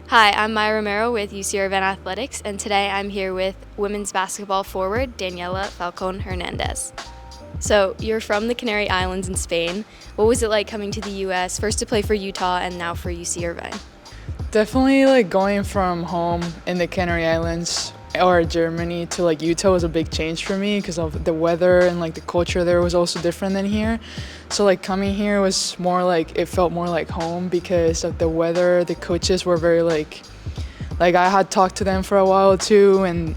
Hi, I'm Maya Romero with UC Irvine Athletics, and today I'm here with women's basketball forward Daniela Falcon Hernandez. So, you're from the Canary Islands in Spain. What was it like coming to the U.S., first to play for Utah and now for UC Irvine? Definitely like going from home in the Canary Islands or Germany to like Utah was a big change for me because of the weather and like the culture there was also different than here. So like coming here was more like it felt more like home because of the weather. The coaches were very like I had talked to them for a while too, and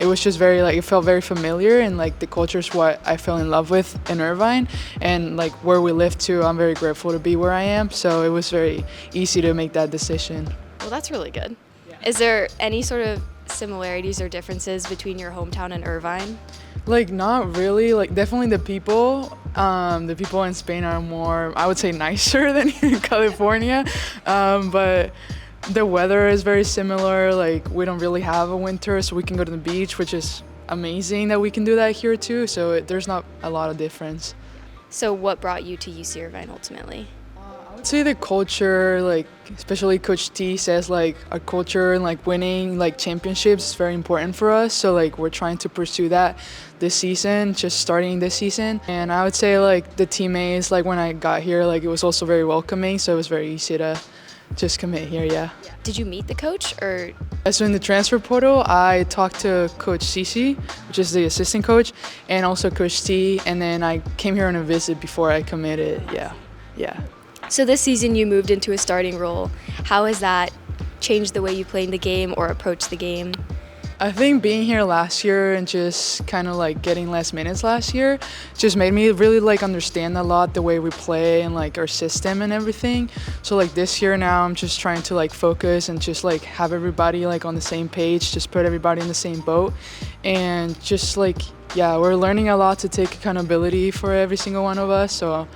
it was just very like it felt very familiar, and like the culture is what I fell in love with in Irvine, and like where we live too. I'm very grateful to be where I am, so it was very easy to make that decision. Well, that's really good. Yeah. Is there any sort of similarities or differences between your hometown and Irvine? Like not really. Like definitely the people in Spain are more, I would say, nicer than in California, but the weather is very similar. Like we don't really have a winter, so we can go to the beach, which is amazing that we can do that here too. So there's not a lot of difference. So, what brought you to UC Irvine ultimately? I would say the culture, like especially Coach T says, like our culture and like winning like championships is very important for us. So like we're trying to pursue that this season, just starting this season. And I would say like the teammates, like when I got here, like it was also very welcoming. So it was very easy to just commit here, yeah. Did you meet the coach or? So in the transfer portal, I talked to Coach Cici, which is the assistant coach, and also Coach T, and then I came here on a visit before I committed, yeah. So this season you moved into a starting role. How has that changed the way you play the game or approach the game? I think being here last year and just kind of like getting less minutes last year just made me really like understand a lot the way we play and like our system and everything. So like this year now I'm just trying to like focus and just like have everybody like on the same page, just put everybody in the same boat, and just like yeah, we're learning a lot to take accountability for every single one of us. So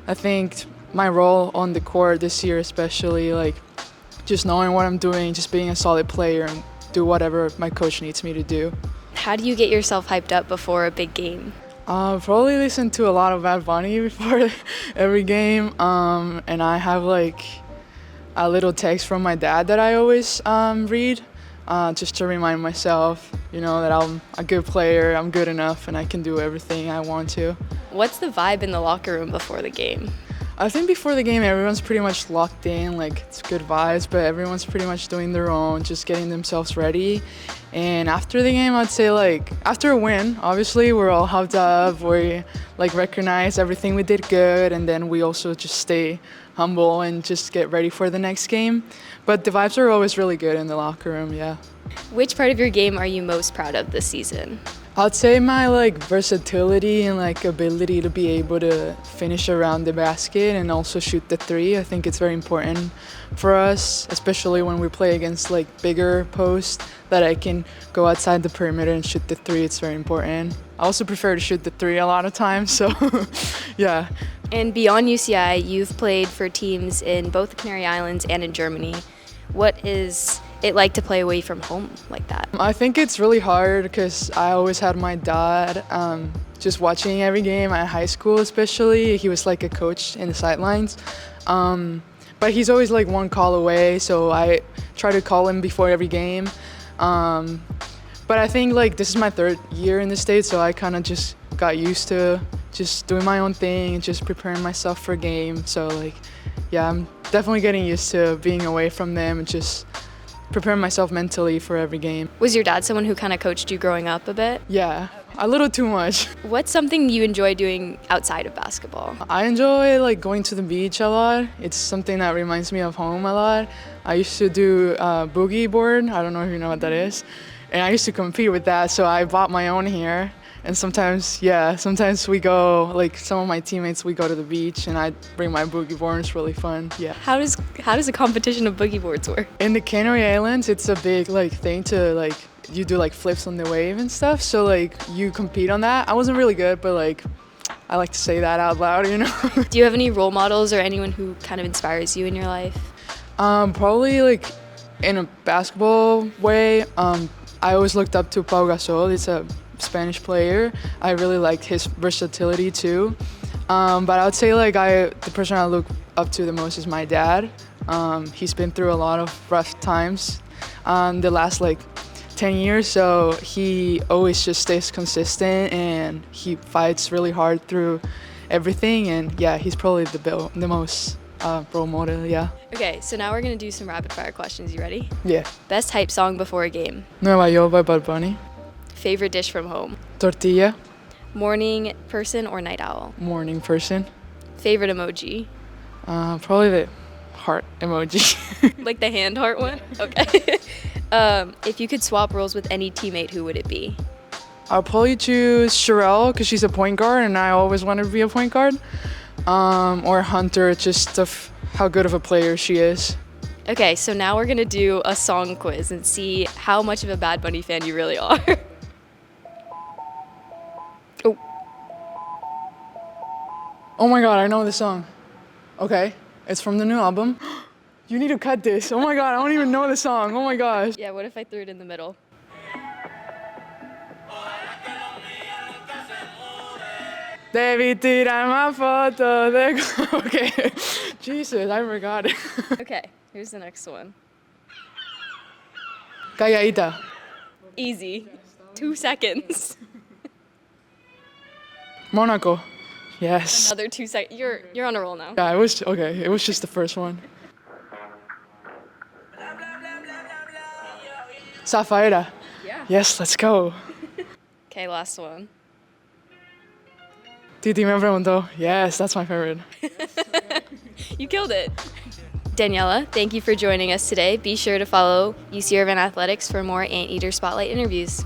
I think my role on the court this year especially, like just knowing what I'm doing, just being a solid player and do whatever my coach needs me to do. How do you get yourself hyped up before a big game? Probably listen to a lot of Bad Bunny before every game, and I have like a little text from my dad that I always read, just to remind myself, that I'm a good player, I'm good enough, and I can do everything I want to. What's the vibe in the locker room before the game? I think before the game, everyone's pretty much locked in, like it's good vibes, but everyone's pretty much doing their own, just getting themselves ready. And after the game, I'd say like, after a win, obviously we're all hyped up, we like recognize everything we did good, and then we also just stay humble and just get ready for the next game. But the vibes are always really good in the locker room, yeah. Which part of your game are you most proud of this season? I'd say my like versatility and like ability to be able to finish around the basket and also shoot the three. I think it's very important for us, especially when we play against like bigger posts, that I can go outside the perimeter and shoot the three. It's very important. I also prefer to shoot the three a lot of times, so yeah. And beyond UCI, you've played for teams in both the Canary Islands and in Germany. What is it like to play away from home like that? I think it's really hard because I always had my dad just watching every game at high school especially. He was like a coach in the sidelines. But he's always like one call away, so I try to call him before every game. But I think like this is my third year in the States, so I kind of just got used to just doing my own thing and just preparing myself for a game. So like, yeah, I'm definitely getting used to being away from them and just preparing myself mentally for every game. Was your dad someone who kind of coached you growing up a bit? Yeah, a little too much. What's something you enjoy doing outside of basketball? I enjoy like going to the beach a lot. It's something that reminds me of home a lot. I used to do boogie board. I don't know if you know what that is. And I used to compete with that, so I bought my own here. And sometimes we go, like some of my teammates, we go to the beach and I bring my boogie board. It's really fun, yeah. How does a competition of boogie boards work? In the Canary Islands, it's a big like thing to like, you do like flips on the wave and stuff. So like you compete on that. I wasn't really good, but like I like to say that out loud, Do you have any role models or anyone who kind of inspires you in your life? Probably like in a basketball way, I always looked up to Pau Gasol. It's a Spanish player. I really liked his versatility too. But I would say like the person I look up to the most is my dad. He's been through a lot of rough times the last like 10 years, so he always just stays consistent and he fights really hard through everything. And yeah, he's probably the most role model. Yeah. Okay, so now we're gonna do some rapid fire questions. You ready? Yeah. Best hype song before a game. Nueva York by Bad Bunny. Favorite dish from home. Tortilla. Morning person or night owl. Morning person. Favorite emoji. Probably the heart emoji. Like the hand heart one? Okay. If you could swap roles with any teammate, who would it be? I'll probably choose Sherelle because she's a point guard and I always wanted to be a point guard. Or Hunter, just of how good of a player she is. Okay, so now we're gonna do a song quiz and see how much of a Bad Bunny fan you really are. Oh. Oh my god, I know this song. Okay, it's from the new album. You need to cut this. Oh my god, I don't even know the song. Oh my gosh. Yeah, what if I threw it in the middle? Debí tirar más fotos de... Okay. Jesus, I forgot it. Okay, here's the next one. Calladita. Easy. 2 seconds. Monaco. Yes. Another 2 seconds. You're on a roll now. Yeah, it was okay. It was just the first one. Zafaira. Yeah. Yes, let's go. Okay, last one. Titi me preguntó. Yes, that's my favorite. You killed it. Daniela, thank you for joining us today. Be sure to follow UC Irvine Athletics for more Anteater Spotlight interviews.